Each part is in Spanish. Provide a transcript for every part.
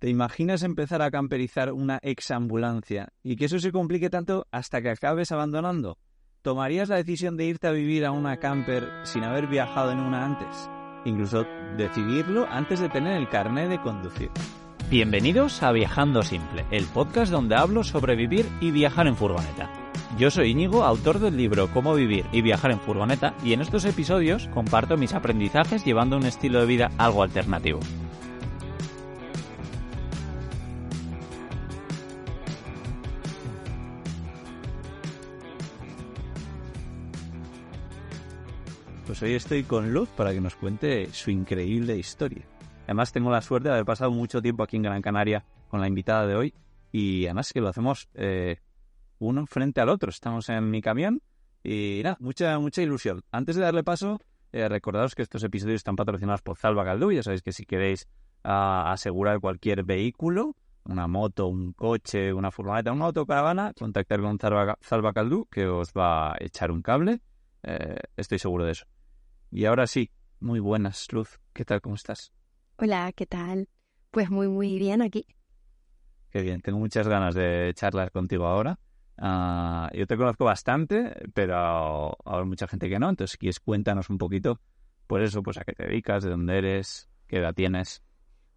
¿Te imaginas empezar a camperizar una exambulancia y que eso se complique tanto hasta que acabes abandonando? ¿Tomarías la decisión de irte a vivir a una camper sin haber viajado en una antes? Incluso decidirlo antes de tener el carné de conducir. Bienvenidos a Viajando Simple, el podcast donde hablo sobre vivir y viajar en furgoneta. Yo soy Íñigo, autor del libro Cómo vivir y viajar en furgoneta, y en estos episodios comparto mis aprendizajes llevando un estilo de vida algo alternativo. Pues hoy estoy con Luz para que nos cuente su increíble historia. Además tengo la suerte de haber pasado mucho tiempo aquí en Gran Canaria con la invitada de hoy y además que lo hacemos uno frente al otro. Estamos en mi camión y nada, mucha ilusión. Antes de darle paso, recordaros que estos episodios están patrocinados por Zalba Caldú. Ya sabéis que si queréis asegurar cualquier vehículo, una moto, un coche, una furgoneta, una autocaravana, contactar con Zalba Caldú que os va a echar un cable. Estoy seguro de eso. Y ahora sí, muy buenas, Luz. ¿Qué tal? ¿Cómo estás? Hola, ¿qué tal? Pues muy bien aquí. Qué bien, tengo muchas ganas de charlar contigo ahora. Yo te conozco bastante, pero hay mucha gente que no. Entonces, si quieres, cuéntanos un poquito, pues eso, pues a qué te dedicas, de dónde eres, qué edad tienes.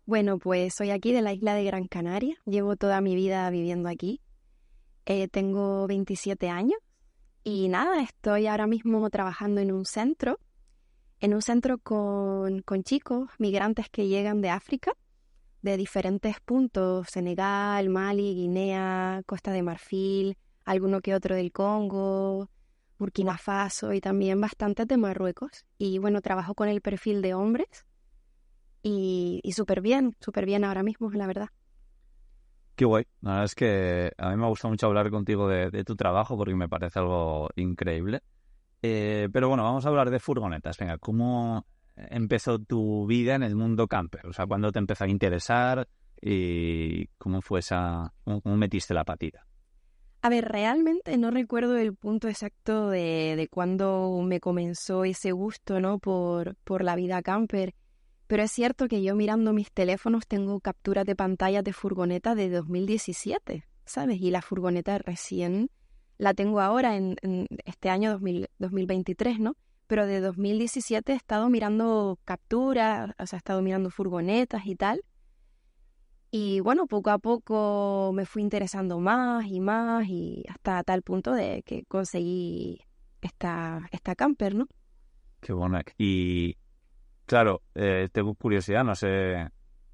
Bueno, pues soy aquí de la isla de Gran Canaria. Llevo toda mi vida viviendo aquí. Tengo 27 años y nada, estoy ahora mismo trabajando en un centro con chicos migrantes que llegan de África, de diferentes puntos: Senegal, Mali, Guinea, Costa de Marfil, alguno que otro del Congo, Burkina Faso y también bastantes de Marruecos. Y bueno, trabajo con el perfil de hombres y súper bien ahora mismo, la verdad. Qué guay. La verdad es que a mí me gusta mucho hablar contigo de tu trabajo porque me parece algo increíble. Pero bueno, vamos a hablar de furgonetas. Venga, ¿cómo empezó tu vida en el mundo camper? O sea, ¿cuándo te empezó a interesar y cómo fue cómo metiste la patita? A ver, realmente no recuerdo el punto exacto de cuándo me comenzó ese gusto, ¿no? por la vida camper. Pero es cierto que yo mirando mis teléfonos tengo capturas de pantallas de furgoneta de 2017, ¿sabes? Y la furgoneta recién la tengo ahora en este año 2023, ¿no? Pero de 2017 he estado mirando capturas, o sea, he estado mirando furgonetas y tal. Y bueno, poco a poco me fui interesando más y hasta tal punto de que conseguí esta camper, ¿no? Qué bueno. Y claro, tengo curiosidad, no sé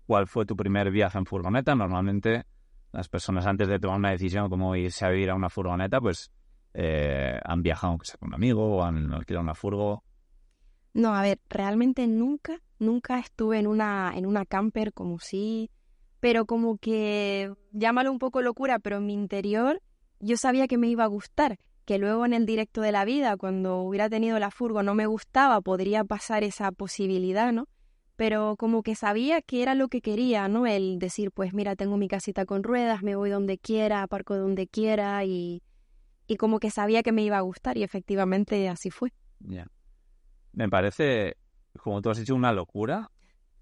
cuál fue tu primer viaje en furgoneta. Normalmente las personas antes de tomar una decisión como irse a vivir a una furgoneta, pues han viajado aunque sea con un amigo o han alquilado una furgo. No, a ver, realmente nunca estuve en una camper como sí, pero como que, llámalo un poco locura, pero en mi interior yo sabía que me iba a gustar, que luego en el directo de la vida, cuando hubiera tenido la furgo no me gustaba, podría pasar esa posibilidad, ¿no? Pero como que sabía que era lo que quería, ¿no? El decir, pues mira, tengo mi casita con ruedas, me voy donde quiera, aparco donde quiera y como que sabía que me iba a gustar y efectivamente así fue. Ya. Me parece, como tú has dicho, una locura,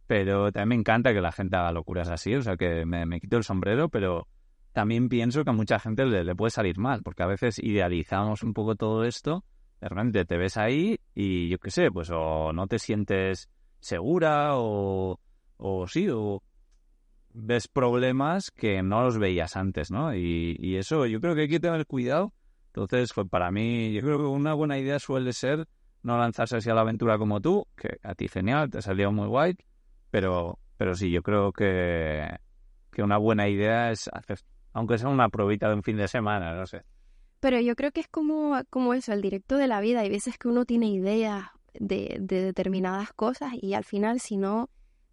pero también me encanta que la gente haga locuras así, o sea que me quito el sombrero, pero también pienso que a mucha gente le puede salir mal, porque a veces idealizamos un poco todo esto, de repente te ves ahí y yo qué sé, pues o no te sientes segura o sí, o ves problemas que no los veías antes, ¿no? Y eso yo creo que hay que tener cuidado. Entonces, pues para mí, yo creo que una buena idea suele ser no lanzarse así a la aventura como tú, que a ti genial, te salió muy guay, pero sí, yo creo que una buena idea es hacer, aunque sea una probita de un fin de semana, no sé. Pero yo creo que es como eso, el directo de la vida. Hay veces que uno tiene ideas de determinadas cosas y al final si no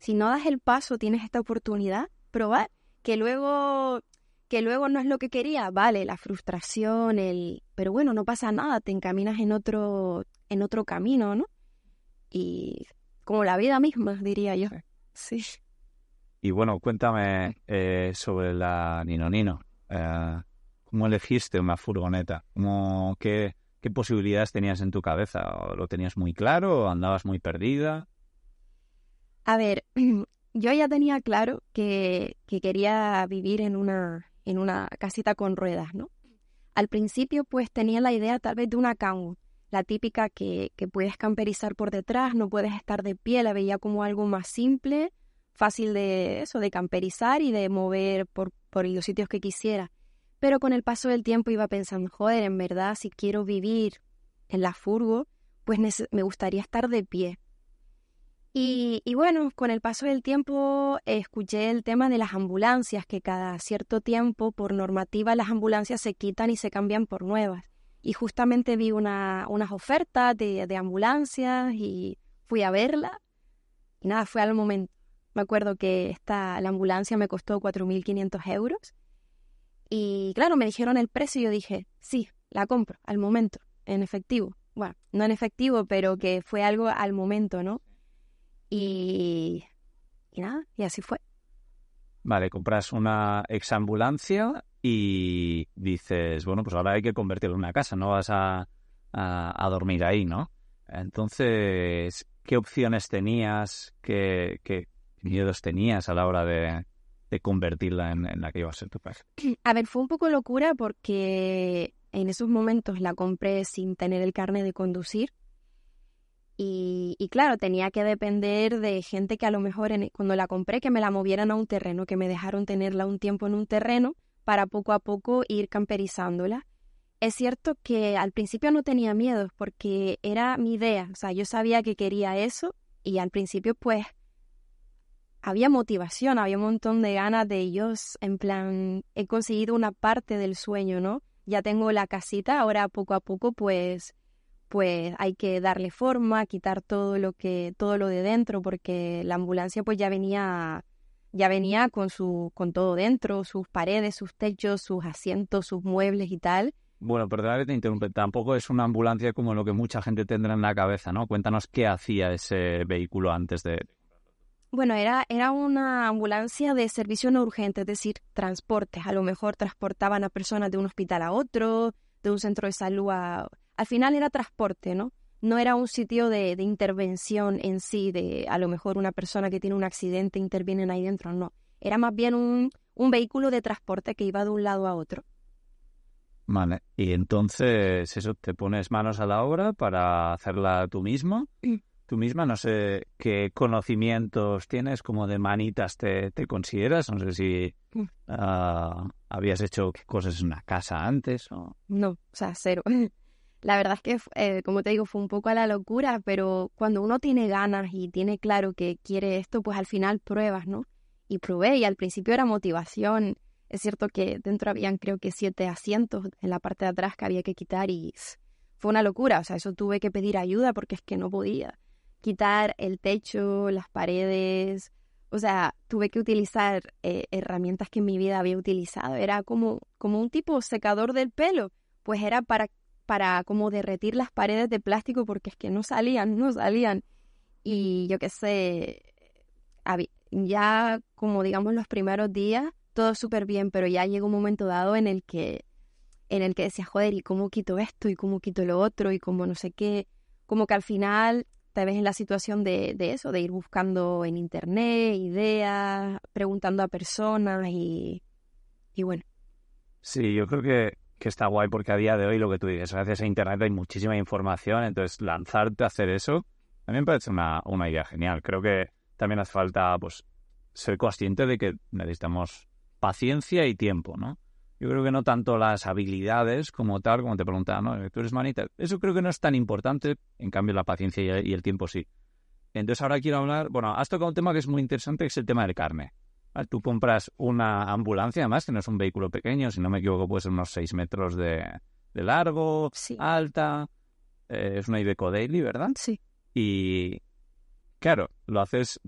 das el paso, tienes esta oportunidad, probar, que luego no es lo que quería, vale, la frustración, pero bueno, no pasa nada, te encaminas en otro camino, ¿no? Y como la vida misma, diría yo. Sí. Y bueno, cuéntame sobre la Nino Nino. ¿Cómo elegiste una furgoneta? ¿Qué posibilidades tenías en tu cabeza? ¿Lo tenías muy claro o andabas muy perdida? A ver, yo ya tenía claro que quería vivir en una casita con ruedas, ¿no? Al principio, pues, tenía la idea tal vez de una Kangoo, la típica que puedes camperizar por detrás, no puedes estar de pie, la veía como algo más simple, fácil de camperizar y de mover por los sitios que quisiera. Pero con el paso del tiempo iba pensando, joder, en verdad, si quiero vivir en la furgo, pues me gustaría estar de pie. Y bueno, con el paso del tiempo escuché el tema de las ambulancias, que cada cierto tiempo, por normativa, las ambulancias se quitan y se cambian por nuevas. Y justamente vi unas ofertas de ambulancias y fui a verla. Y nada, fue al momento. Me acuerdo que la ambulancia me costó 4.500 euros. Y claro, me dijeron el precio y yo dije, sí, la compro al momento, en efectivo. Bueno, no en efectivo, pero que fue algo al momento, ¿no? Y nada, y así fue. Vale, compras una exambulancia y dices, bueno, pues ahora hay que convertirlo en una casa, no vas a dormir ahí, ¿no? Entonces, ¿qué opciones tenías, qué miedos tenías a la hora de convertirla en la que iba a ser tu casa? A ver, fue un poco locura porque en esos momentos la compré sin tener el carnet de conducir. Y claro, tenía que depender de gente que a lo mejor cuando la compré que me la movieran a un terreno, que me dejaron tenerla un tiempo en un terreno para poco a poco ir camperizándola. Es cierto que al principio no tenía miedo porque era mi idea, o sea, yo sabía que quería eso y al principio pues había motivación, había un montón de ganas de ellos, en plan, he conseguido una parte del sueño, ¿no? Ya tengo la casita, ahora poco a poco pues hay que darle forma, quitar todo lo de dentro, porque la ambulancia pues ya venía con todo dentro, sus paredes, sus techos, sus asientos, sus muebles y tal. Bueno, perdona que te interrumpe, tampoco es una ambulancia como lo que mucha gente tendrá en la cabeza, ¿no? Cuéntanos qué hacía ese vehículo antes de... Bueno, era una ambulancia de servicio no urgente, es decir, transportes. A lo mejor transportaban a personas de un hospital a otro, de un centro de salud a... Al final era transporte, ¿no? No era un sitio de intervención en sí, de a lo mejor una persona que tiene un accidente intervienen ahí dentro, no. Era más bien un vehículo de transporte que iba de un lado a otro. Vale, y entonces eso, te pones manos a la obra para hacerla tú mismo. Tú misma, no sé qué conocimientos tienes, como de manitas te consideras, no sé si habías hecho cosas en una casa antes o... No, o sea, cero. La verdad es que, como te digo, fue un poco a la locura, pero cuando uno tiene ganas y tiene claro que quiere esto, pues al final pruebas, ¿no? Y probé, y al principio era motivación. Es cierto que dentro habían creo que 7 asientos en la parte de atrás que había que quitar y fue una locura. O sea, eso tuve que pedir ayuda porque es que no podía quitar el techo, las paredes. O sea, tuve que utilizar herramientas que en mi vida había utilizado. Era como un tipo secador del pelo. Pues era para como derretir las paredes de plástico porque es que no salían. Y yo qué sé, ya como digamos los primeros días, todo súper bien, pero ya llegó un momento dado en el que decía, joder, ¿y cómo quito esto? ¿Y cómo quito lo otro? Y cómo no sé qué. Como que al final te ves en la situación de eso, de ir buscando en internet ideas, preguntando a personas y bueno. Sí, yo creo que está guay porque a día de hoy lo que tú dices, gracias a internet hay muchísima información, entonces lanzarte a hacer eso, a mí me parece una idea genial. Creo que también hace falta pues ser consciente de que necesitamos paciencia y tiempo, ¿no? Yo creo que no tanto las habilidades como tal, como te preguntaba, ¿no? Tú eres manita. Eso creo que no es tan importante, en cambio la paciencia y el tiempo sí. Entonces ahora quiero hablar, bueno, has tocado un tema que es muy interesante, que es el tema del carne. ¿Vale? Tú compras una ambulancia, además, que no es un vehículo pequeño, si no me equivoco puede ser unos 6 metros de largo, sí. Alta, es una Iveco Daily, ¿verdad? Sí. Y claro, lo haces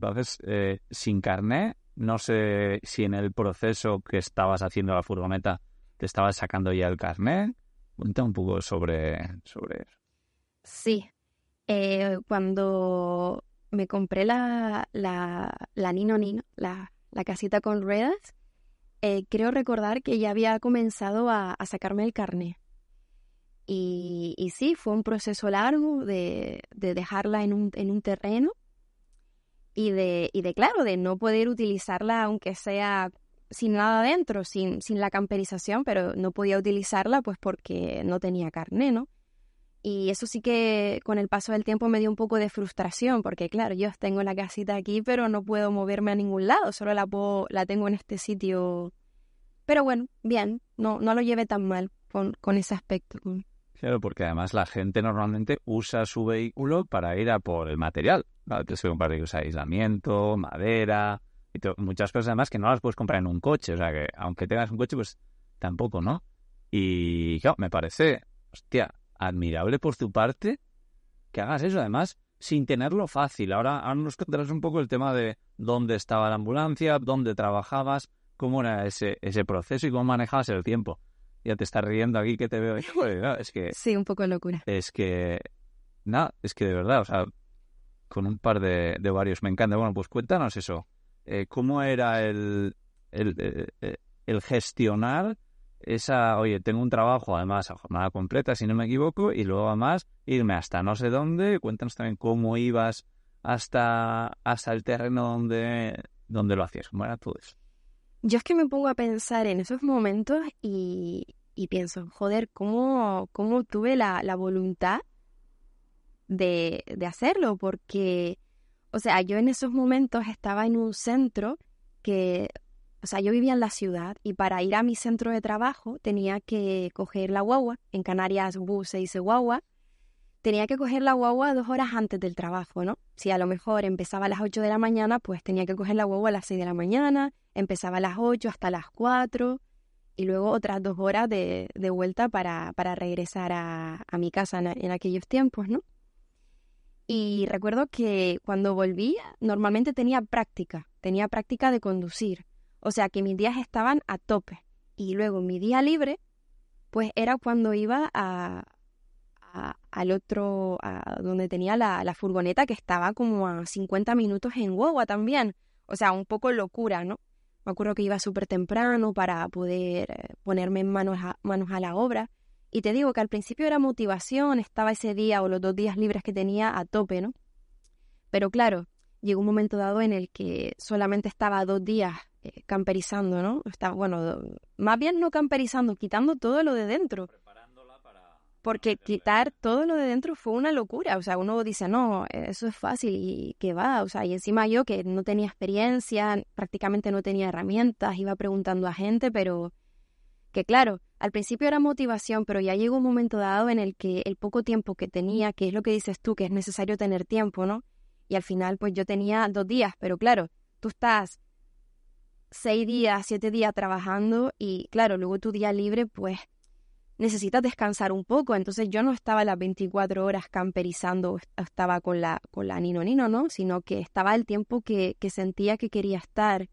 sin carné. No sé si en el proceso que estabas haciendo la furgoneta te estabas sacando ya el carné. Cuenta un poco sobre eso. Sí. Cuando me compré la Nino, la casita con ruedas, creo recordar que ya había comenzado a sacarme el carné. Y sí, fue un proceso largo de dejarla en un terreno. claro, de no poder utilizarla aunque sea sin nada dentro, sin la camperización, pero no podía utilizarla pues porque no tenía carné, ¿no? Y eso sí que con el paso del tiempo me dio un poco de frustración, porque claro, yo tengo la casita aquí, pero no puedo moverme a ningún lado, solo la tengo en este sitio. Pero bueno, bien, no lo llevé tan mal con ese aspecto. Claro, porque además la gente normalmente usa su vehículo para ir a por el material. Claro, tienes que comprar aislamiento, madera y muchas cosas además que no las puedes comprar en un coche. O sea que aunque tengas un coche, pues tampoco, ¿no? Y claro, me parece, hostia, admirable por tu parte que hagas eso, además, sin tenerlo fácil. Ahora nos contarás un poco el tema de dónde estaba la ambulancia, dónde trabajabas, cómo era ese proceso y cómo manejabas el tiempo. Ya te estás riendo aquí que te veo. Pues, no, es que... Sí, un poco de locura. Es que... Nada, es que de verdad, o sea, con un par de varios me encanta. Bueno, pues cuéntanos eso. ¿Cómo era el gestionar esa, oye, tengo un trabajo además a jornada completa, si no me equivoco, y luego además irme hasta no sé dónde? Cuéntanos también cómo ibas hasta el terreno donde lo hacías, cómo era todo eso. Yo es que me pongo a pensar en esos momentos y pienso, joder, ¿cómo tuve la voluntad de hacerlo? Porque, o sea, yo en esos momentos estaba en un centro que... O sea, yo vivía en la ciudad y para ir a mi centro de trabajo tenía que coger la guagua. En Canarias bus se dice guagua. Tenía que coger la guagua 2 horas antes del trabajo, ¿no? Si a lo mejor empezaba a las 8 de la mañana, pues tenía que coger la guagua a las 6 de la mañana. Empezaba a las 8 hasta las 4 y luego otras 2 horas de vuelta para regresar a mi casa en aquellos tiempos, ¿no? Y recuerdo que cuando volví, normalmente tenía práctica de conducir. O sea que mis días estaban a tope. Y luego mi día libre, pues era cuando iba al otro, donde tenía la furgoneta, que estaba como a 50 minutos en guagua también. O sea, un poco locura, ¿no? Me acuerdo que iba súper temprano para poder ponerme manos a la obra. Y te digo que al principio era motivación, estaba ese día o los 2 días libres que tenía a tope, ¿no? Pero claro, llegó un momento dado en el que solamente estaba 2 días camperizando, ¿no? Bueno, más bien no camperizando, quitando todo lo de dentro. Porque quitar todo lo de dentro fue una locura. O sea, uno dice, no, eso es fácil y que va. O sea, y encima yo que no tenía experiencia, prácticamente no tenía herramientas, iba preguntando a gente, pero que claro, al principio era motivación, pero ya llegó un momento dado en el que el poco tiempo que tenía, que es lo que dices tú, que es necesario tener tiempo, ¿no? Y al final, pues yo tenía 2 días, pero claro, tú estás 6 días, 7 días trabajando y claro, luego tu día libre pues necesitas descansar un poco. Entonces yo no estaba las 24 horas camperizando, estaba con la Nino, ¿no? Sino que estaba el tiempo que sentía que quería estar,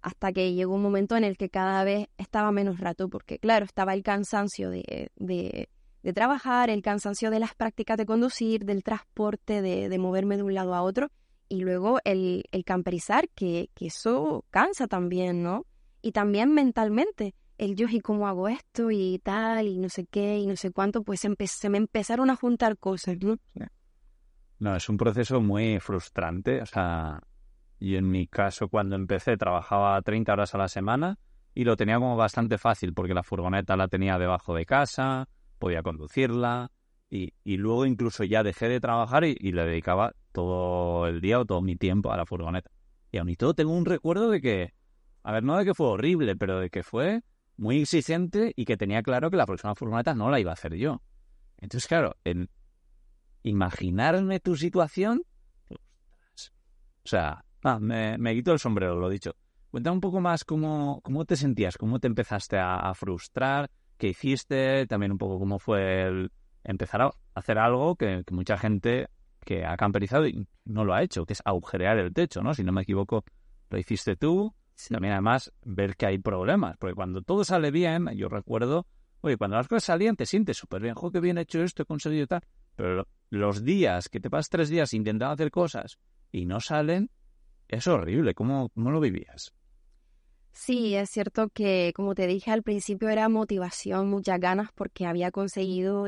hasta que llegó un momento en el que cada vez estaba menos rato, porque claro, estaba el cansancio de trabajar, el cansancio de las prácticas de conducir, del transporte, de moverme de un lado a otro. Y luego el camperizar, que eso cansa también, ¿no? Y también mentalmente, ¿y cómo hago esto? Y tal, y no sé qué, y no sé cuánto, pues se me empezaron a juntar cosas, ¿no? No, es un proceso muy frustrante. O sea, yo en mi caso cuando empecé trabajaba 30 horas a la semana y lo tenía como bastante fácil porque la furgoneta la tenía debajo de casa, podía conducirla y luego incluso ya dejé de trabajar y le dedicaba todo el día o todo mi tiempo a la furgoneta. Y aún y todo tengo un recuerdo de que, a ver, no de que fue horrible, pero de que fue muy exigente y que tenía claro que la próxima furgoneta no la iba a hacer yo. Entonces, claro, en imaginarme tu situación, ostras, o sea, me quito el sombrero, lo dicho. Cuéntame un poco más cómo te sentías, cómo te empezaste a frustrar, qué hiciste, también un poco cómo fue el empezar a hacer algo que mucha gente que ha camperizado y no lo ha hecho, que es agujerear el techo, ¿no? Si no me equivoco, lo hiciste tú. Sí. También además ver que hay problemas, porque cuando todo sale bien, yo recuerdo, oye, cuando las cosas salían te sientes súper bien, joder, qué bien he hecho esto, he conseguido tal, pero los días que te pasas 3 días intentando hacer cosas y no salen, es horrible. ¿Cómo lo vivías? Sí, es cierto que, como te dije al principio, era motivación, muchas ganas, porque había conseguido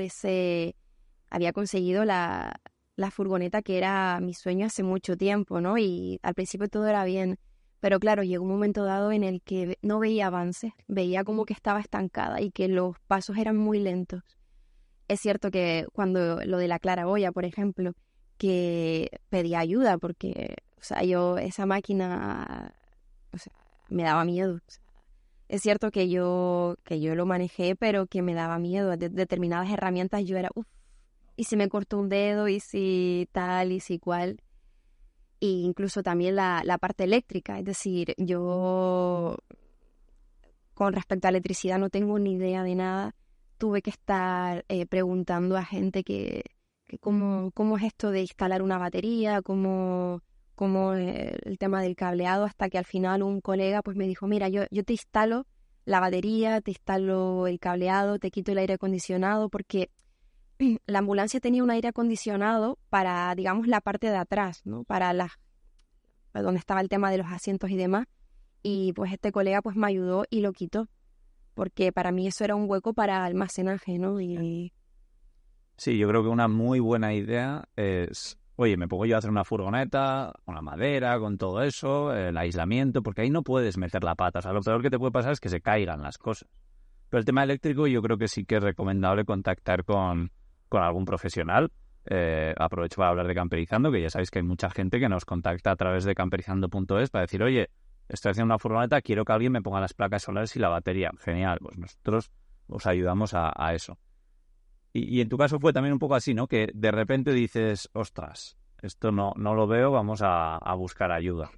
la furgoneta que era mi sueño hace mucho tiempo, ¿no? Y al principio todo era bien, pero claro, llegó un momento dado en el que no veía avances, veía como que estaba estancada y que los pasos eran muy lentos. Es cierto que cuando lo de la claraboya, por ejemplo, que pedía ayuda porque, o sea, esa máquina, o sea, me daba miedo. O sea, es cierto que yo lo manejé, pero que me daba miedo. Determinadas herramientas yo era, y si me corto un dedo, y si tal, y si cual. Y incluso también la parte eléctrica, es decir, yo con respecto a electricidad no tengo ni idea de nada. Tuve que estar preguntando a gente que cómo es esto de instalar una batería, cómo el tema del cableado, hasta que al final un colega pues me dijo, mira, yo te instalo la batería, te instalo el cableado, te quito el aire acondicionado, porque la ambulancia tenía un aire acondicionado para, digamos, la parte de atrás, ¿no? Para donde estaba el tema de los asientos y demás. Y pues este colega pues me ayudó y lo quitó, porque para mí eso era un hueco para almacenaje, ¿no? Y Sí, yo creo que una muy buena idea es, oye, me pongo yo a hacer una furgoneta con la madera, con todo eso, el aislamiento, porque ahí no puedes meter la pata. O sea, lo peor que te puede pasar es que se caigan las cosas. Pero el tema eléctrico yo creo que sí que es recomendable contactar con algún profesional. Aprovecho para hablar de Camperizando, que ya sabéis que hay mucha gente que nos contacta a través de camperizando.es para decir, oye, estoy haciendo una furgoneta, quiero que alguien me ponga las placas solares y la batería. Genial, pues nosotros os ayudamos a eso. Y en tu caso fue también un poco así, ¿no? Que de repente dices, ostras, esto no lo veo, vamos a buscar ayuda.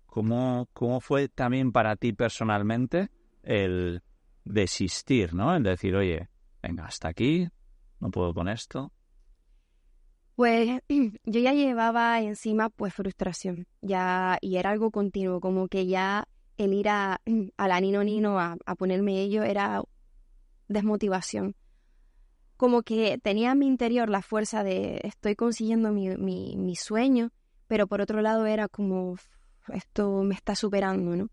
¿Cómo fue también para ti personalmente el desistir, ¿no? El decir, oye, venga, hasta aquí, no puedo con esto. pues yo ya llevaba encima pues frustración, ya, y era algo continuo, como que ya el ir a la Nino a ponerme ello era desmotivación. Como que tenía en mi interior la fuerza de estoy consiguiendo mi sueño, pero por otro lado era como esto me está superando, ¿no?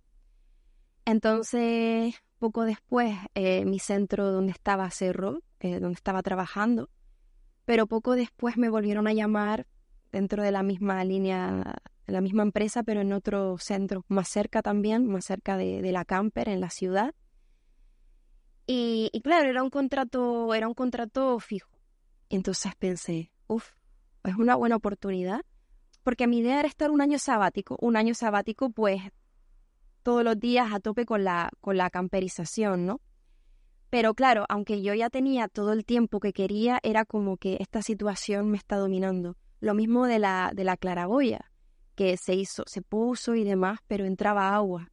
Entonces, poco después, mi centro donde estaba cerró, donde estaba trabajando, pero poco después me volvieron a llamar dentro de la misma línea, de la misma empresa, pero en otro centro, más cerca también, más cerca de la Camper, en la ciudad. Y claro, era un contrato fijo. Entonces pensé, es una buena oportunidad, porque mi idea era estar un año sabático pues todos los días a tope con la camperización, ¿no? Pero claro, aunque yo ya tenía todo el tiempo que quería, era como que esta situación me está dominando. Lo mismo de la claraboya, que se puso y demás, pero entraba agua.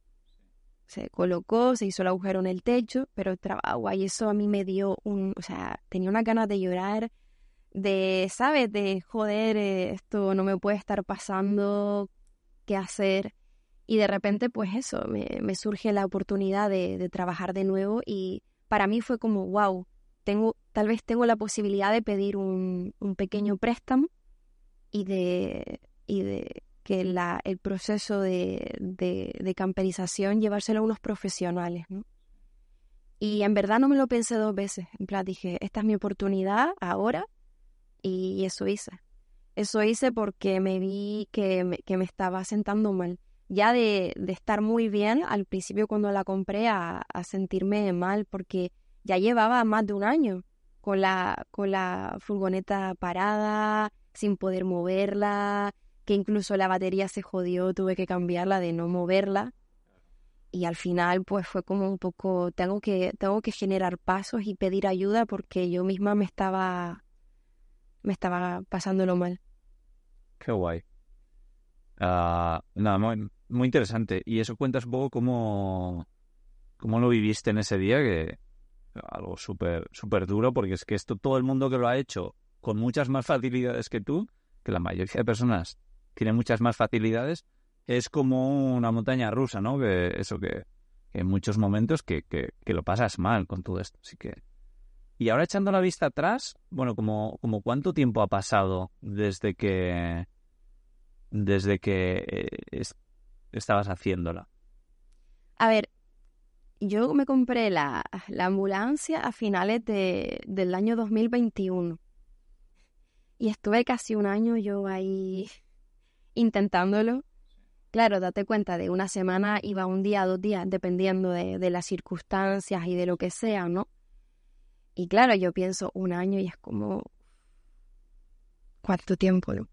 Se colocó, se hizo el agujero en el techo, pero entraba agua y eso a mí me dio o sea, tenía unas ganas de llorar, de, ¿sabes? De joder, esto no me puede estar pasando, ¿qué hacer? Y de repente, pues eso, me surge la oportunidad de trabajar de nuevo y para mí fue como, wow, tal vez tengo la posibilidad de pedir un pequeño préstamo y de que el proceso de camperización llevárselo a unos profesionales, ¿no? Y en verdad no me lo pensé dos veces. En plan, dije, esta es mi oportunidad ahora y eso hice. Eso hice porque me vi que me estaba sentando mal. Ya de estar muy bien al principio cuando la compré a sentirme mal porque ya llevaba más de un año con la furgoneta parada, sin poder moverla, que incluso la batería se jodió, tuve que cambiarla de no moverla. Y al final pues fue como un poco, tengo que generar pasos y pedir ayuda porque yo misma me estaba pasándolo mal. Qué guay. Nada, muy, muy interesante. Y eso cuentas un poco cómo lo viviste en ese día, que algo súper súper duro, porque es que esto todo el mundo que lo ha hecho con muchas más facilidades que tú, que la mayoría de personas tiene muchas más facilidades, es como una montaña rusa, ¿no? Que en muchos momentos que lo pasas mal con todo esto. Así que... Y ahora echando la vista atrás, bueno, como ¿cuánto tiempo ha pasado desde que estabas haciéndola? A ver, yo me compré la ambulancia a finales del año 2021. Y estuve casi un año yo ahí intentándolo. Claro, date cuenta, de una semana iba un día, 2 días, dependiendo de las circunstancias y de lo que sea, ¿no? Y claro, yo pienso un año y es como, ¿cuánto tiempo, no?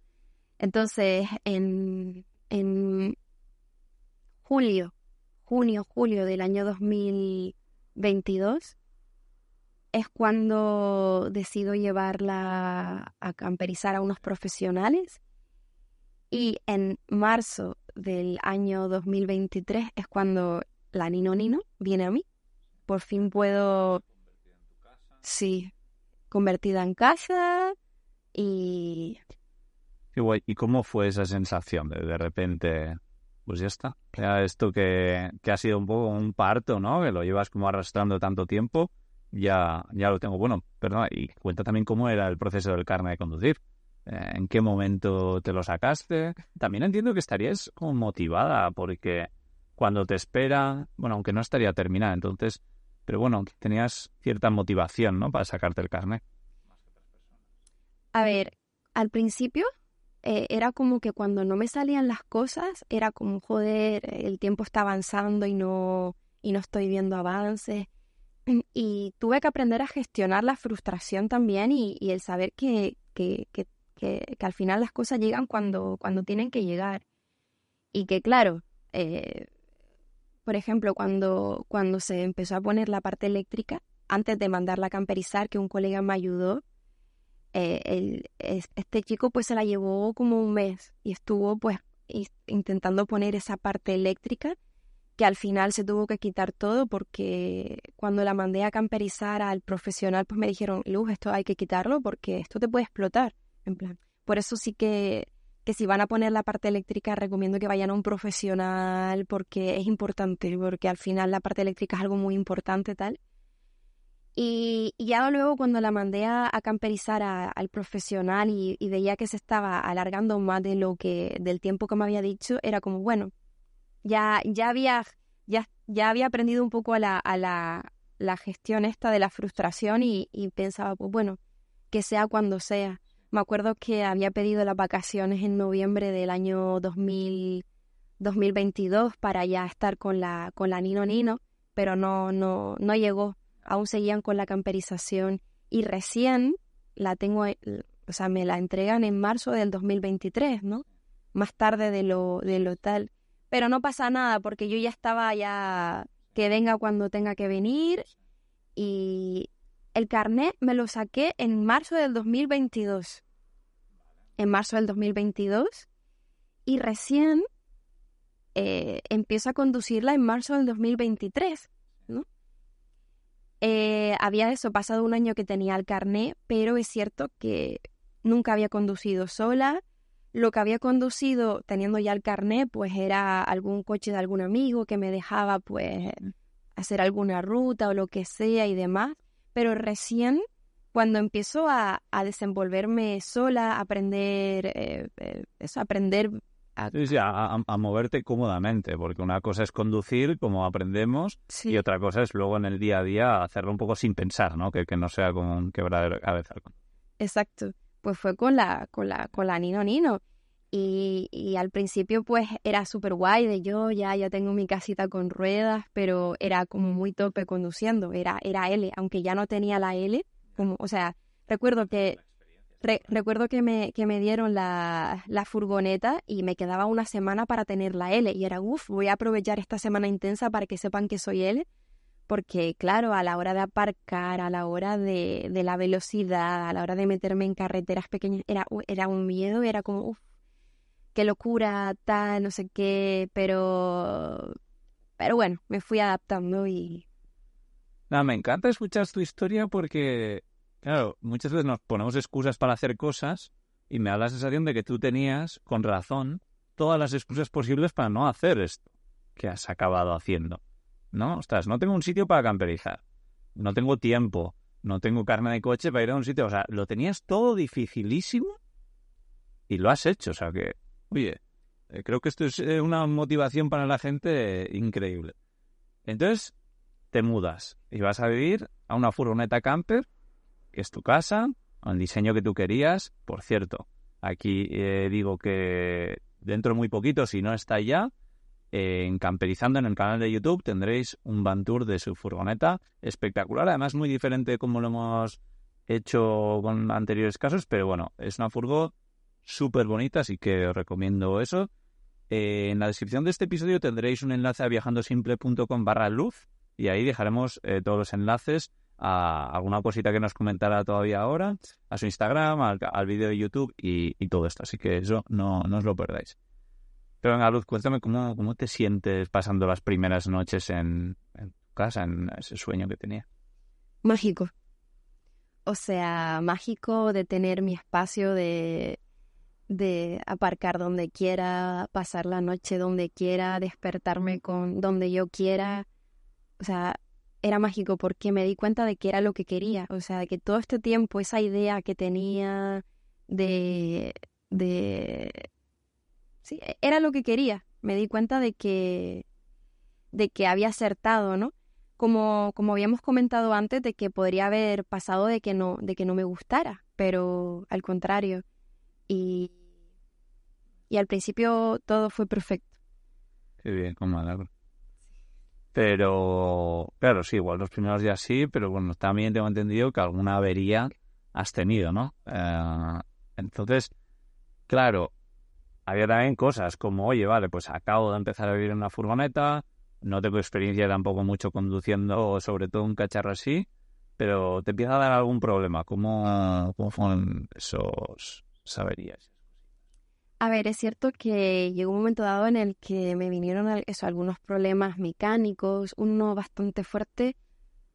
Entonces, en junio del año 2022, es cuando decido llevarla a camperizar a unos profesionales. Y en marzo del año 2023 es cuando la Nino Nino viene a mí. Por fin puedo, sí, convertida en casa y... Qué guay. ¿Y cómo fue esa sensación de repente, pues ya está? Ya esto que ha sido un poco un parto, ¿no? Que lo llevas como arrastrando tanto tiempo, ya lo tengo. Bueno, perdona, y cuenta también cómo era el proceso del carnet de conducir. ¿En qué momento te lo sacaste? También entiendo que estarías como motivada porque cuando te espera, bueno, aunque no estaría terminada, entonces, pero bueno, tenías cierta motivación, ¿no? Para sacarte el carnet. A ver, al principio era como que cuando no me salían las cosas, era como, joder, el tiempo está avanzando y no estoy viendo avances. Y tuve que aprender a gestionar la frustración también y el saber que al final las cosas llegan cuando tienen que llegar. Y que claro, por ejemplo, cuando se empezó a poner la parte eléctrica, antes de mandarla a camperizar, que un colega me ayudó, este chico pues se la llevó como un mes y estuvo pues intentando poner esa parte eléctrica, que al final se tuvo que quitar todo porque cuando la mandé a camperizar al profesional pues me dijeron, Luz, esto hay que quitarlo porque esto te puede explotar. En plan, por eso sí que si van a poner la parte eléctrica recomiendo que vayan a un profesional porque es importante, porque al final la parte eléctrica es algo muy importante tal. Y ya luego cuando la mandé a camperizar al profesional y veía que se estaba alargando más del tiempo que me había dicho, era como, bueno, ya había aprendido un poco a la gestión esta de la frustración y pensaba, pues bueno, que sea cuando sea. Me acuerdo que había pedido las vacaciones en noviembre del año 2022 para ya estar con la Nino Nino, pero no llegó. Aún seguían con la camperización y recién la tengo, o sea, me la entregan en marzo del 2023, ¿no? Más tarde de lo tal. Pero no pasa nada porque yo ya estaba que venga cuando tenga que venir y el carnet me lo saqué en marzo del 2022. En marzo del 2022 y recién empiezo a conducirla en marzo del 2023, ¿no? Había pasado un año que tenía el carnet, pero es cierto que nunca había conducido sola. Lo que había conducido teniendo ya el carnet, pues era algún coche de algún amigo que me dejaba pues hacer alguna ruta o lo que sea y demás. Pero recién cuando empiezo a desenvolverme sola, a aprender Sí, a moverte cómodamente, porque una cosa es conducir, como aprendemos, sí. Y otra cosa es luego en el día a día hacerlo un poco sin pensar, ¿no? Que no sea como un quebradero de cabeza. Exacto. Pues fue con la Nino Nino. Y al principio pues era súper guay de yo ya tengo mi casita con ruedas, pero era como muy tope conduciendo, era L, aunque ya no tenía la L, como, o sea, recuerdo que me dieron la furgoneta y me quedaba una semana para tener la L y era voy a aprovechar esta semana intensa para que sepan que soy L, porque claro, a la hora de aparcar, a la hora de la velocidad, a la hora de meterme en carreteras pequeñas, era un miedo, era como qué locura, tal, no sé qué, pero bueno, me fui adaptando y... Nada, me encanta escuchar tu historia porque, claro, muchas veces nos ponemos excusas para hacer cosas y me da la sensación de que tú tenías, con razón, todas las excusas posibles para no hacer esto que has acabado haciendo, ¿no? Ostras, no tengo un sitio para camperizar, no tengo tiempo, no tengo carne de coche para ir a un sitio, o sea, lo tenías todo dificilísimo y lo has hecho, o sea que... Oye, creo que esto es una motivación para la gente increíble. Entonces, te mudas y vas a vivir a una furgoneta camper, que es tu casa, el diseño que tú querías. Por cierto, aquí digo que dentro de muy poquito, si no está ya, en Camperizando, en el canal de YouTube, tendréis un van tour de su furgoneta espectacular, además muy diferente como lo hemos hecho con anteriores casos, pero bueno, es una furgo súper bonita, así que os recomiendo eso. En la descripción de este episodio tendréis un enlace a viajandosimple.com/luz y ahí dejaremos todos los enlaces a alguna cosita que nos comentara todavía ahora, a su Instagram, al vídeo de YouTube y todo esto, así que eso no os lo perdáis. Pero venga, Luz, cuéntame cómo te sientes pasando las primeras noches en tu casa, en ese sueño que tenía. Mágico. O sea, mágico de tener mi espacio, de aparcar donde quiera, pasar la noche donde quiera, despertarme con donde yo quiera. O sea, era mágico porque me di cuenta de que era lo que quería. O sea, de que todo este tiempo esa idea que tenía sí, era lo que quería. Me di cuenta de que había acertado, ¿no? Como habíamos comentado antes, de que podría haber pasado de que no me gustara, pero al contrario. Y al principio todo fue perfecto. Qué bien, cómo me alegro. Pero, claro, sí, igual los primeros días sí, pero bueno, también tengo entendido que alguna avería has tenido, ¿no? Entonces, claro, había también cosas como, oye, vale, pues acabo de empezar a vivir en una furgoneta, no tengo experiencia tampoco mucho conduciendo, sobre todo un cacharro así, pero te empieza a dar algún problema. ¿Cómo fueron esas averías? A ver, es cierto que llegó un momento dado en el que me vinieron algunos problemas mecánicos, uno bastante fuerte.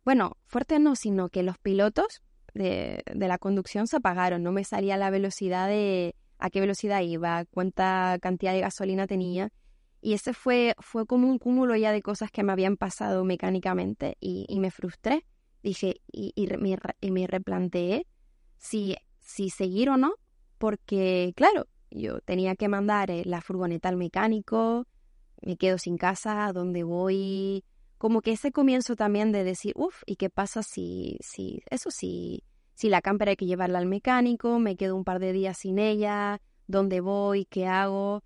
Bueno, fuerte no, sino que los pilotos de la conducción se apagaron, no me salía la velocidad a qué velocidad iba, cuánta cantidad de gasolina tenía. Y ese fue como un cúmulo ya de cosas que me habían pasado mecánicamente y me frustré. Dije, me replanteé si seguir o no, porque claro, yo tenía que mandar la furgoneta al mecánico, me quedo sin casa, ¿a dónde voy? Como que ese comienzo también de decir, ¿y qué pasa si la camper hay que llevarla al mecánico, me quedo un par de días sin ella, ¿dónde voy? ¿Qué hago?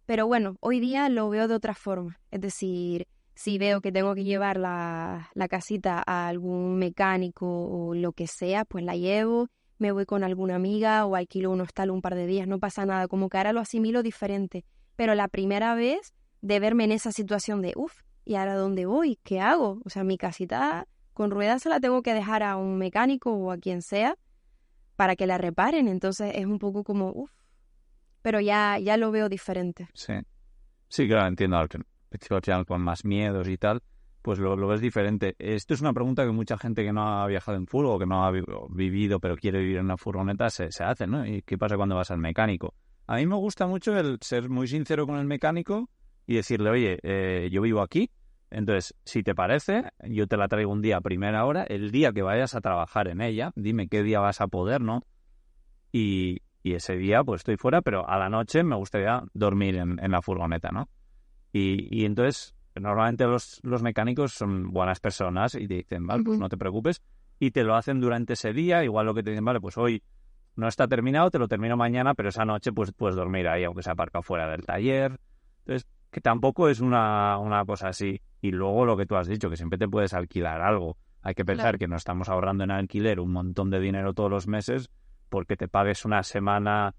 Pero bueno, hoy día lo veo de otra forma. Es decir, si veo que tengo que llevar la casita a algún mecánico o lo que sea, pues la llevo, me voy con alguna amiga o alquilo un hostal un par de días, no pasa nada. Como que ahora lo asimilo diferente. Pero la primera vez de verme en esa situación de, ¿y ahora dónde voy? ¿Qué hago? O sea, mi casita con ruedas se la tengo que dejar a un mecánico o a quien sea para que la reparen. Entonces es un poco como, pero ya lo veo diferente. Sí, claro, entiendo. Al principio con más miedos y tal, pues lo ves diferente. Esto es una pregunta que mucha gente que no ha viajado en furgo o que no ha vivido pero quiere vivir en una furgoneta se hace, ¿no? ¿Y qué pasa cuando vas al mecánico? A mí me gusta mucho el ser muy sincero con el mecánico y decirle, oye, yo vivo aquí, entonces, si te parece, yo te la traigo un día a primera hora, el día que vayas a trabajar en ella, dime qué día vas a poder, ¿no? Y ese día pues estoy fuera, pero a la noche me gustaría dormir en la furgoneta, ¿no? Y entonces, normalmente los mecánicos son buenas personas y te dicen, vale, pues no te preocupes, y te lo hacen durante ese día, igual lo que te dicen, vale, pues hoy no está terminado, te lo termino mañana, pero esa noche pues puedes dormir ahí, aunque se aparca fuera del taller. Entonces, que tampoco es una cosa así. Y luego lo que tú has dicho, que siempre te puedes alquilar algo. Hay que pensar que no estamos ahorrando en alquiler un montón de dinero todos los meses porque te pagues una semana,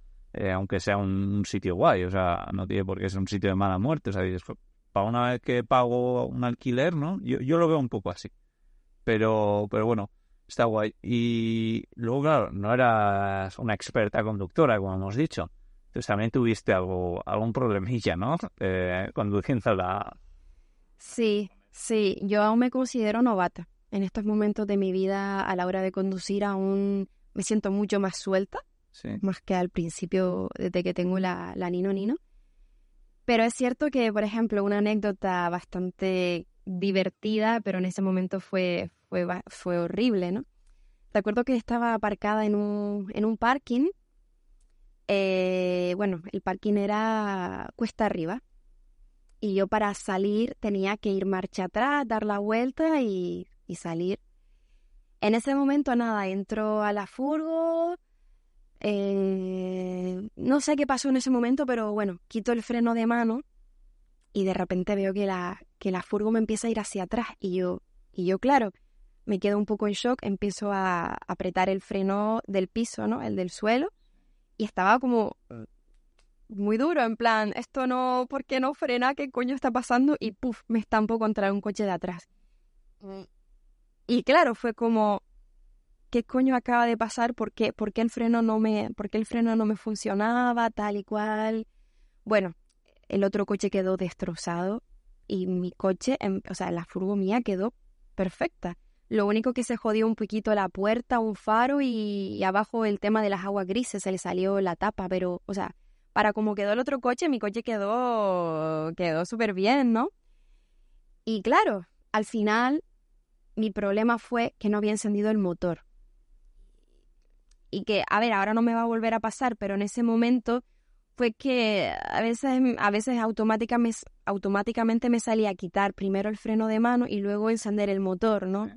aunque sea un sitio guay. O sea, no tiene por qué ser un sitio de mala muerte. O sea, dices, para una vez que pago un alquiler, ¿no? Yo lo veo un poco así. Pero bueno, está guay. Y luego, claro, no eras una experta conductora, como hemos dicho. Entonces también tuviste algún problemilla, ¿no? Conduciendo la... Sí, yo aún me considero novata. En estos momentos de mi vida, a la hora de conducir, aún me siento mucho más suelta, más que al principio, desde que tengo la Nino. Pero es cierto que, por ejemplo, una anécdota bastante divertida, pero en ese momento fue horrible, ¿no? Recuerdo que estaba aparcada en un parking. Bueno, el parking era cuesta arriba. Y yo para salir tenía que ir marcha atrás, dar la vuelta y salir. En ese momento, nada, entro a la furgo, no sé qué pasó en ese momento, pero bueno, quito el freno de mano y de repente veo que la furgo me empieza a ir hacia atrás y yo, claro, me quedo un poco en shock, empiezo a apretar el freno del piso, ¿no? El del suelo, y estaba como muy duro, en plan, esto no, ¿por qué no frena? ¿Qué coño está pasando? Y puf, me estampo contra un coche de atrás. Y claro, fue como, ¿qué coño acaba de pasar? ¿Por qué el freno no me funcionaba, tal y cual? Bueno, el otro coche quedó destrozado y mi coche, o sea, la furgo mía quedó perfecta. Lo único que se jodió un poquito la puerta, un faro y abajo el tema de las aguas grises, se le salió la tapa, pero, o sea, para como quedó el otro coche, mi coche quedó súper bien, ¿no? Y claro, al final mi problema fue que no había encendido el motor. Y que, a ver, ahora no me va a volver a pasar, pero en ese momento fue que a veces automáticamente me salía a quitar primero el freno de mano y luego encender el motor, ¿no?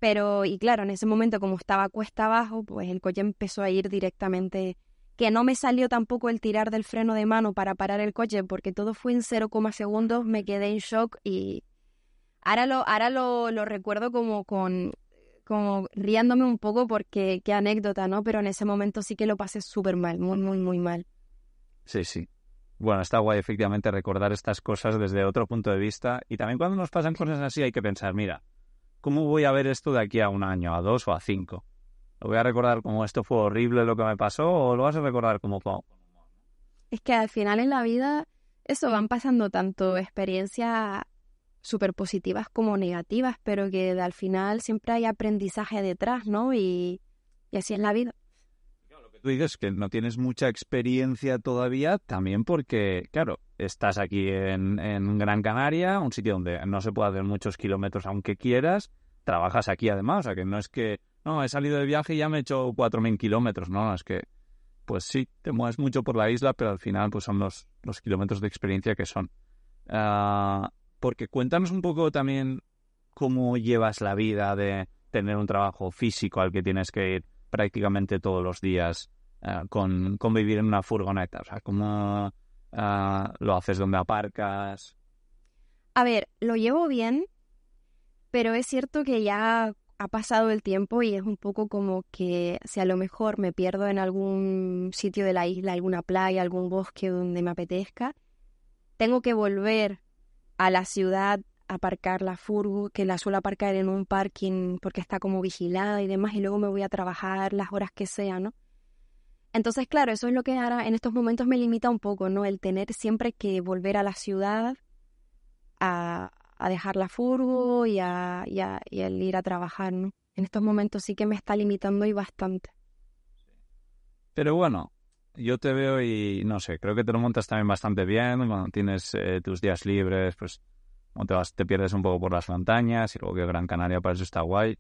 Pero, y claro, en ese momento como estaba cuesta abajo, pues el coche empezó a ir directamente, que no me salió tampoco el tirar del freno de mano para parar el coche, porque todo fue en 0, segundos, me quedé en shock y ahora lo recuerdo como riéndome un poco porque qué anécdota, ¿no? Pero en ese momento sí que lo pasé súper mal, muy, muy, muy mal. Sí, sí. Bueno, está guay efectivamente recordar estas cosas desde otro punto de vista y también cuando nos pasan cosas así hay que pensar, mira, ¿cómo voy a ver esto de aquí a 1 año, a 2 o a 5? ¿Lo voy a recordar como esto fue horrible lo que me pasó o lo vas a recordar como fue? Es que al final en la vida eso van pasando tanto experiencias súper positivas como negativas, pero que al final siempre hay aprendizaje detrás, ¿no? Y así es la vida. Tú dices que no tienes mucha experiencia todavía, también porque, claro, estás aquí en Gran Canaria, un sitio donde no se puede hacer muchos kilómetros aunque quieras, trabajas aquí además, o sea que no es que, no, he salido de viaje y ya me he hecho 4.000 kilómetros, no, es que, pues sí, te mueves mucho por la isla, pero al final pues son los kilómetros de experiencia que son. Porque cuéntanos un poco también cómo llevas la vida de tener un trabajo físico al que tienes que ir prácticamente todos los días con vivir en una furgoneta. O sea, ¿cómo lo haces? ¿Dónde aparcas? A ver, lo llevo bien, pero es cierto que ya ha pasado el tiempo y es un poco como que si a lo mejor me pierdo en algún sitio de la isla, alguna playa, algún bosque donde me apetezca, tengo que volver a la ciudad, aparcar la furgo, que la suelo aparcar en un parking porque está como vigilada y demás, y luego me voy a trabajar las horas que sea, ¿no? Entonces, claro, eso es lo que ahora en estos momentos me limita un poco, ¿no? El tener siempre que volver a la ciudad a dejar la furgo y el ir a trabajar, ¿no? En estos momentos sí que me está limitando y bastante. Pero bueno, yo te veo y no sé, creo que te lo montas también bastante bien. Cuando tienes tus días libres, pues te pierdes un poco por las montañas y luego que Gran Canaria para eso está guay.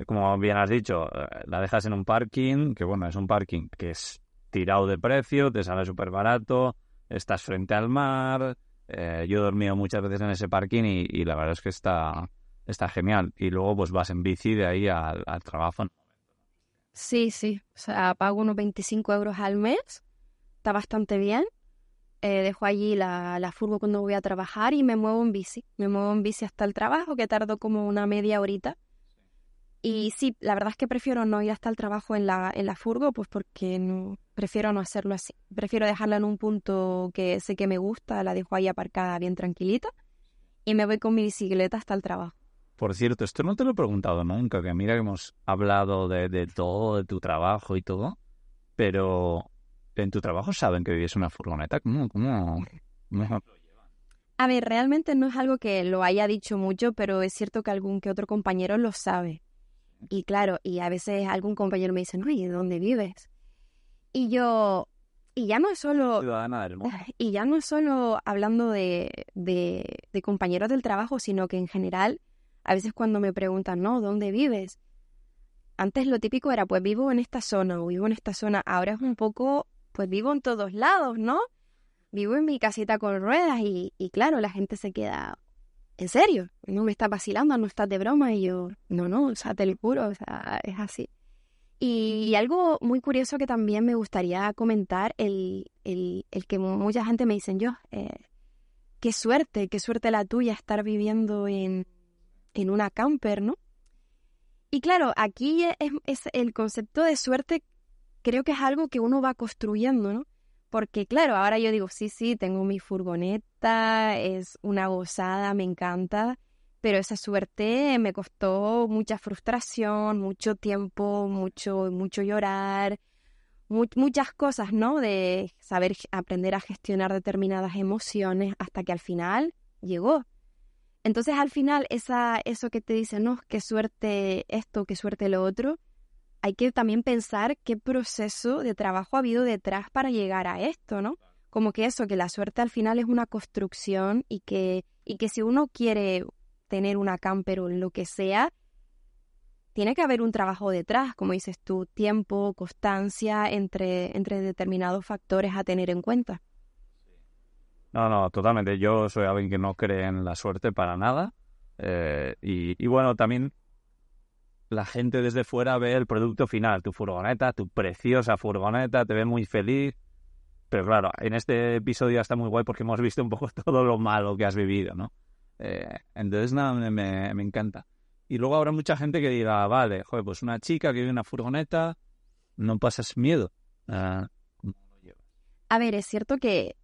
Como bien has dicho, la dejas en un parking, que bueno, es un parking que es tirado de precio, te sale súper barato, estás frente al mar. Yo he dormido muchas veces en ese parking y la verdad es que está genial. Y luego pues vas en bici de ahí al trabajo. Sí, o sea, pago unos 25 euros al mes, está bastante bien. Dejo allí la furgo cuando voy a trabajar y me muevo en bici. Me muevo en bici hasta el trabajo, que tardo como una media horita. Y sí, la verdad es que prefiero no ir hasta el trabajo en la furgo, pues porque prefiero no hacerlo así. Prefiero dejarla en un punto que sé que me gusta, la dejo ahí aparcada bien tranquilita y me voy con mi bicicleta hasta el trabajo. Por cierto, esto no te lo he preguntado nunca, que mira que hemos hablado de todo, de tu trabajo y todo, pero ¿en tu trabajo saben que vives en una furgoneta? ¿Cómo? A ver, realmente no es algo que lo haya dicho mucho, pero es cierto que algún que otro compañero lo sabe. Y claro, y a veces algún compañero me dice, no, ¿y de dónde vives? Y ya no es solo... Ciudadana del mundo. Y ya no es solo hablando de compañeros del trabajo, sino que en general, a veces cuando me preguntan, no, ¿dónde vives? Antes lo típico era, pues vivo en esta zona o vivo en esta zona. Ahora es un poco, pues vivo en todos lados, ¿no? Vivo en mi casita con ruedas y claro, la gente se queda, ¿en serio? ¿No me estás vacilando? ¿No estás de broma? Y yo, no, o sea, te lo juro, o sea, es así. Y algo muy curioso que también me gustaría comentar, el que mucha gente me dicen yo, qué suerte la tuya estar viviendo en una camper, ¿no? Y claro, aquí es el concepto de suerte, creo que es algo que uno va construyendo, ¿no? Porque claro, ahora yo digo, sí, tengo mi furgoneta, es una gozada, me encanta, pero esa suerte me costó mucha frustración, mucho tiempo, mucho llorar, muchas cosas, ¿no? De saber aprender a gestionar determinadas emociones hasta que al final llegó. Entonces al final eso que te dicen, no, qué suerte esto, qué suerte lo otro, hay que también pensar qué proceso de trabajo ha habido detrás para llegar a esto, ¿no? Como que eso, que la suerte al final es una construcción y que si uno quiere tener una camper o lo que sea, tiene que haber un trabajo detrás, como dices tú, tiempo, constancia entre determinados factores a tener en cuenta. No, totalmente. Yo soy alguien que no cree en la suerte para nada. Y bueno, también la gente desde fuera ve el producto final, tu furgoneta, tu preciosa furgoneta, te ve muy feliz. Pero claro, en este episodio está muy guay porque hemos visto un poco todo lo malo que has vivido, ¿no? Entonces, nada, me encanta. Y luego habrá mucha gente que diga, vale, joder, pues una chica que vive en una furgoneta, no pasas miedo. ¿Cómo lo llevas? A ver, es cierto que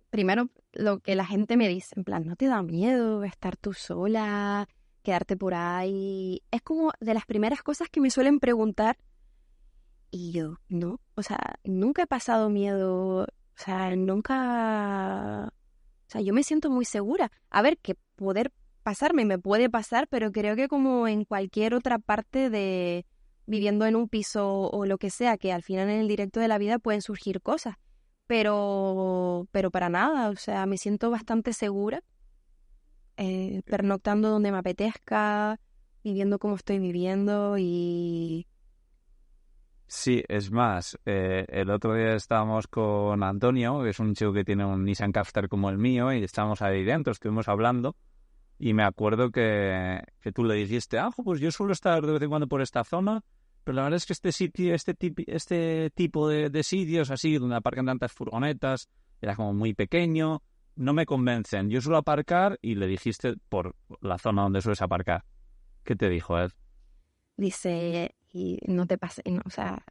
primero lo que la gente me dice, en plan, ¿no te da miedo estar tú sola, quedarte por ahí? Es como de las primeras cosas que me suelen preguntar y yo, no, o sea, nunca he pasado miedo, o sea, yo me siento muy segura. A ver, que poder pasarme me puede pasar, pero creo que como en cualquier otra parte de viviendo en un piso o lo que sea, que al final en el directo de la vida pueden surgir cosas. Pero para nada, o sea, me siento bastante segura, pernoctando donde me apetezca, viviendo como estoy viviendo y... Sí, es más, el otro día estábamos con Antonio, que es un chico que tiene un Nissan Qashqai como el mío, y estábamos ahí dentro, estuvimos hablando, y me acuerdo que tú le dijiste, pues yo suelo estar de vez en cuando por esta zona, pero la verdad es que este sitio, este tipo de sitios así, donde aparcan tantas furgonetas, era como muy pequeño, no me convencen. Yo suelo aparcar, y le dijiste por la zona donde sueles aparcar. ¿Qué te dijo él? Dice, y no te pasa, o sea,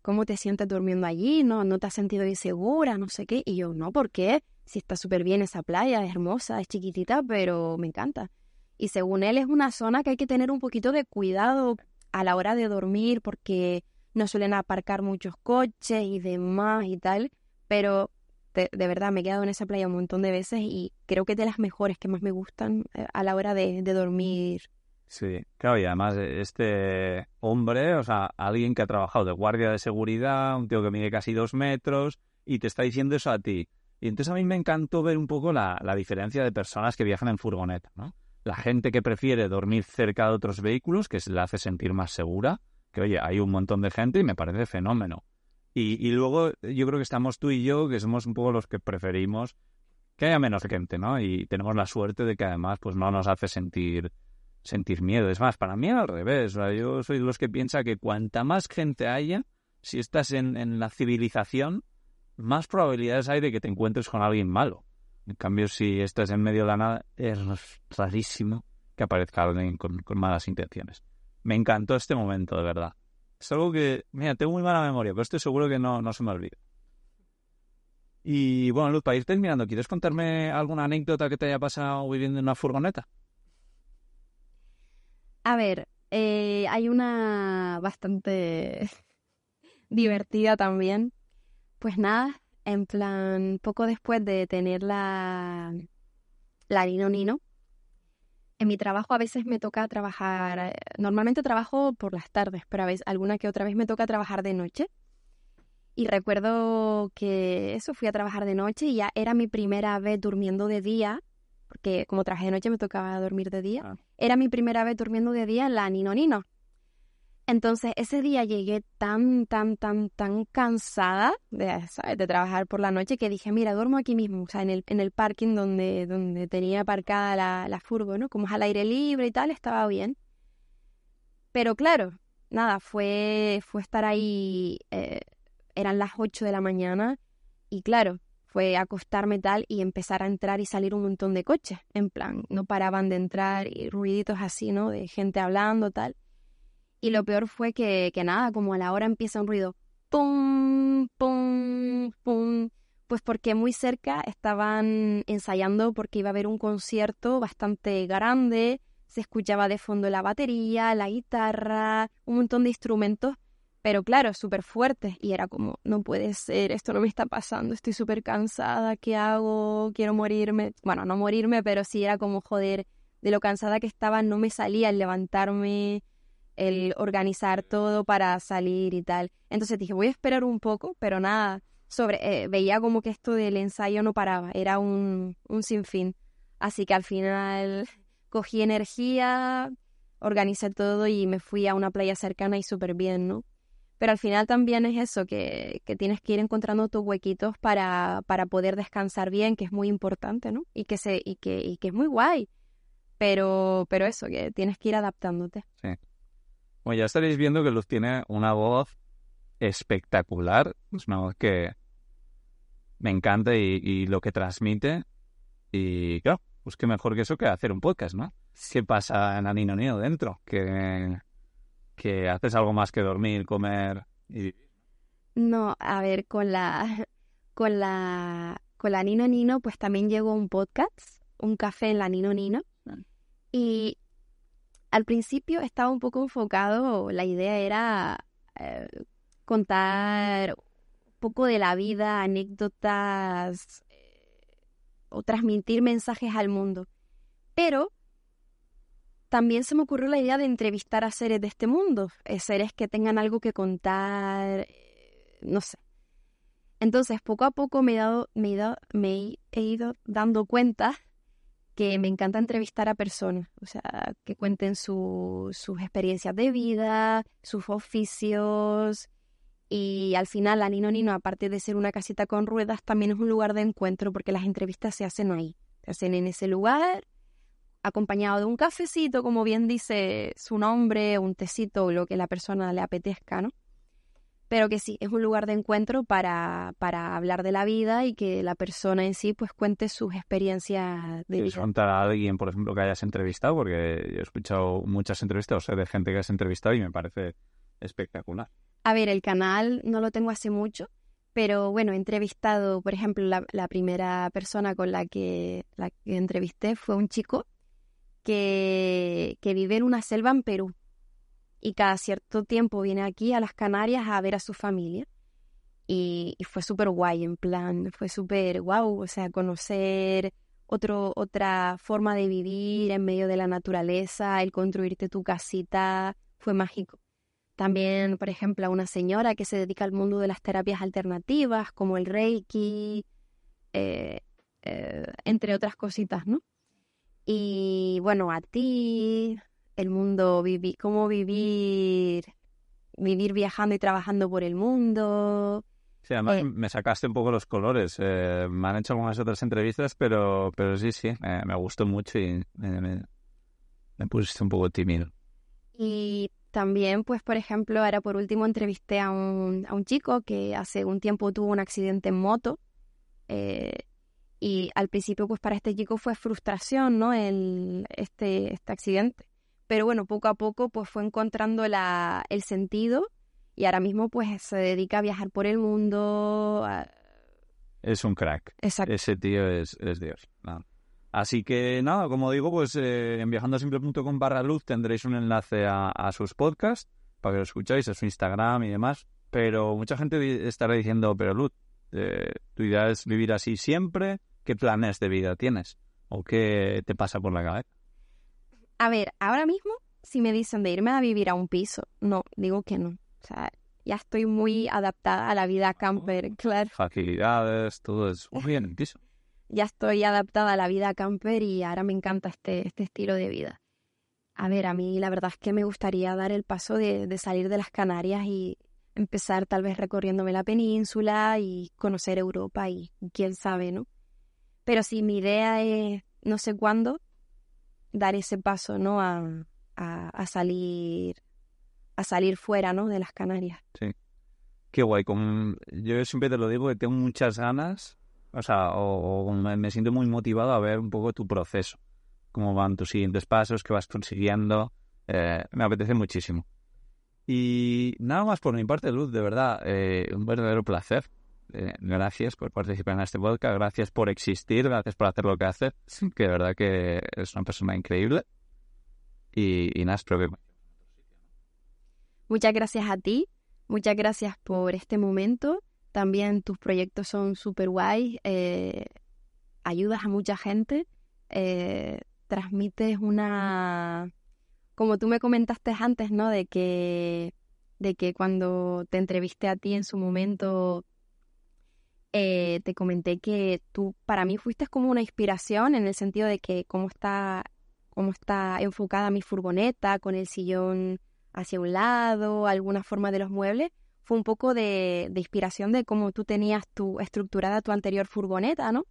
¿cómo te sientes durmiendo allí? ¿No te has sentido insegura? No sé qué. Y yo, no, ¿por qué? Si está súper bien esa playa, es hermosa, es chiquitita, pero me encanta. Y según él es una zona que hay que tener un poquito de cuidado a la hora de dormir porque no suelen aparcar muchos coches y demás y tal, pero de verdad me he quedado en esa playa un montón de veces y creo que es de las mejores que más me gustan a la hora de dormir. Sí, claro, y además este hombre, o sea, alguien que ha trabajado de guardia de seguridad, un tío que mide casi 2 metros, y te está diciendo eso a ti. Y entonces a mí me encantó ver un poco la diferencia de personas que viajan en furgoneta, ¿no? La gente que prefiere dormir cerca de otros vehículos, que se le hace sentir más segura, que oye, hay un montón de gente y me parece fenómeno. Y luego yo creo que estamos tú y yo, que somos un poco los que preferimos que haya menos gente, ¿no? Y tenemos la suerte de que además pues no nos hace sentir miedo. Es más, para mí al revés. O sea, yo soy de los que piensa que cuanta más gente haya, si estás en la civilización, más probabilidades hay de que te encuentres con alguien malo. En cambio, si estás en medio de la nada, es rarísimo que aparezca alguien con malas intenciones. Me encantó este momento, de verdad. Es algo que, mira, tengo muy mala memoria, pero estoy seguro que no se me olvida. Y bueno, Luz, para ir terminando, ¿quieres contarme alguna anécdota que te haya pasado viviendo en una furgoneta? A ver, hay una bastante divertida también. Pues nada, en plan, poco después de tener la Nino Nino, en mi trabajo a veces me toca trabajar, normalmente trabajo por las tardes, pero a veces, alguna que otra vez me toca trabajar de noche. Y recuerdo que eso, fui a trabajar de noche y ya era mi primera vez durmiendo de día, porque como trabajé de noche me tocaba dormir de día. Era mi primera vez durmiendo de día en la Nino Nino. Entonces, ese día llegué tan cansada ¿sabes? De trabajar por la noche que dije, mira, duermo aquí mismo, o sea, en el parking donde tenía aparcada la furgo, ¿no? Como es al aire libre y tal, estaba bien. Pero claro, nada, fue estar ahí, eran las 8 de la mañana y claro, fue acostarme tal y empezar a entrar y salir un montón de coches, en plan, no paraban de entrar y ruiditos así, ¿no? De gente hablando, tal. Y lo peor fue que nada, como a la hora empieza un ruido, pum, pum, pum, pues porque muy cerca estaban ensayando porque iba a haber un concierto bastante grande, se escuchaba de fondo la batería, la guitarra, un montón de instrumentos, pero claro, súper fuertes. Y era como, no puede ser, esto no me está pasando, estoy súper cansada, ¿qué hago? Quiero morirme. Bueno, no morirme, pero sí era como, joder, de lo cansada que estaba, no me salía el levantarme, el organizar todo para salir y tal. Entonces dije, voy a esperar un poco, pero nada, veía como que esto del ensayo no paraba, era un sinfín. Así que al final cogí energía, organicé todo y me fui a una playa cercana y súper bien, ¿no? Pero al final también es eso, que tienes que ir encontrando tus huequitos para poder descansar bien, que es muy importante, ¿no? Y que es muy guay. Pero eso, que tienes que ir adaptándote. Sí. Bueno, ya estaréis viendo que Luz tiene una voz espectacular. Es una voz que me encanta y lo que transmite. Y claro, pues qué mejor que eso que hacer un podcast, ¿no? ¿Qué pasa en Anino Nino dentro? Que haces algo más que dormir, comer y... No, a ver, con la Nino Nino, pues también llegó un podcast, un café en la Nino Nino. Y al principio estaba un poco enfocado, la idea era contar un poco de la vida, anécdotas, o transmitir mensajes al mundo. Pero también se me ocurrió la idea de entrevistar a seres de este mundo, seres que tengan algo que contar, no sé. Entonces, poco a poco me he ido dando cuenta que me encanta entrevistar a personas, o sea, que cuenten sus experiencias de vida, sus oficios, y al final la Nino Nino, aparte de ser una casita con ruedas, también es un lugar de encuentro porque las entrevistas se hacen ahí, se hacen en ese lugar, acompañado de un cafecito, como bien dice su nombre, un tecito o lo que la persona le apetezca, ¿no? Pero que sí, es un lugar de encuentro para hablar de la vida y que la persona en sí pues cuente sus experiencias de vida. Contar a alguien, por ejemplo, que hayas entrevistado, porque yo he escuchado muchas entrevistas, o sea, de gente que has entrevistado y me parece espectacular. A ver, el canal no lo tengo hace mucho, pero bueno, he entrevistado, por ejemplo, la primera persona con la que entrevisté fue un chico que vive en una selva en Perú. Y cada cierto tiempo viene aquí a las Canarias a ver a su familia. Y fue súper guay, en plan, fue súper guau, o sea, conocer otra forma de vivir en medio de la naturaleza, el construirte tu casita, fue mágico. También, por ejemplo, a una señora que se dedica al mundo de las terapias alternativas, como el Reiki, entre otras cositas, ¿no? Y bueno, a ti... el mundo, cómo vivir viajando y trabajando por el mundo. Sí, además me sacaste un poco los colores. Me han hecho algunas otras entrevistas, pero sí, me gustó mucho y me pusiste un poco tímido. Y también, pues, por ejemplo, ahora por último entrevisté a un chico que hace un tiempo tuvo un accidente en moto. Y al principio, pues, para este chico fue frustración, ¿no? Este accidente. Pero bueno, poco a poco pues fue encontrando el sentido y ahora mismo pues se dedica a viajar por el mundo. Es un crack. Exacto. Ese tío es Dios. Nada. Así que nada, como digo, pues en viajandosimple.com/Luz tendréis un enlace a sus podcasts para que lo escucháis, a su Instagram y demás. Pero mucha gente estará diciendo, pero Luz, ¿tu idea es vivir así siempre? ¿Qué planes de vida tienes? ¿O qué te pasa por la cabeza? A ver, ahora mismo, si me dicen de irme a vivir a un piso, no, digo que no. O sea, ya estoy muy adaptada a la vida camper, claro. Facilidades, todo es muy bien en piso. Ya estoy adaptada a la vida camper y ahora me encanta este estilo de vida. A ver, a mí la verdad es que me gustaría dar el paso de salir de las Canarias y empezar tal vez recorriéndome la península y conocer Europa y quién sabe, ¿no? Pero sí, mi idea es, no sé cuándo, dar ese paso, ¿no? A salir fuera, ¿no? De las Canarias. Sí. Qué guay. Yo siempre te lo digo, que tengo muchas ganas, o sea, me siento muy motivado a ver un poco tu proceso, cómo van tus siguientes pasos, qué vas consiguiendo. Me apetece muchísimo. Y nada más por mi parte, Luz, de verdad, un verdadero placer. Gracias por participar en este podcast, gracias por existir, gracias por hacer lo que haces, que de verdad que eres una persona increíble. Y nada, espero que... Muchas gracias a ti, muchas gracias por este momento. También tus proyectos son súper guays, ayudas a mucha gente, transmites como tú me comentaste antes, ¿no? De que cuando te entrevisté a ti en su momento, te comenté que tú para mí fuiste como una inspiración en el sentido de que cómo está enfocada mi furgoneta, con el sillón hacia un lado, alguna forma de los muebles, fue un poco de inspiración de cómo tú tenías estructurada tu anterior furgoneta, ¿no?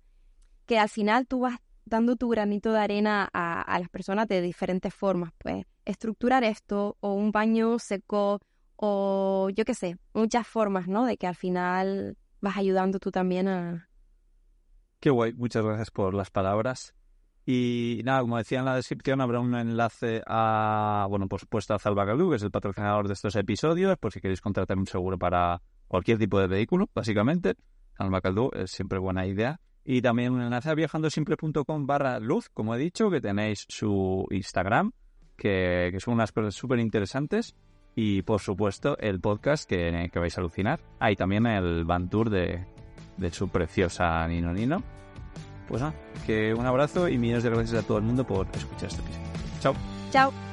Que al final tú vas dando tu granito de arena a las personas de diferentes formas, pues estructurar esto, o un baño seco, o yo qué sé, muchas formas, ¿no? De que al final vas ayudando tú también a... Qué guay, muchas gracias por las palabras. Y nada, como decía en la descripción, habrá un enlace a, bueno, por supuesto, a Zalbacalú, que es el patrocinador de estos episodios, por si queréis contratar un seguro para cualquier tipo de vehículo, básicamente. Zalbacalú es siempre buena idea. Y también un enlace a viajandosimple.com/Luz, como he dicho, que tenéis su Instagram, que son unas cosas súper interesantes. Y, por supuesto, el podcast que vais a alucinar. Y también el van tour de su preciosa Nino. Pues nada, que un abrazo y millones de gracias a todo el mundo por escuchar este episodio. Chao. Chao.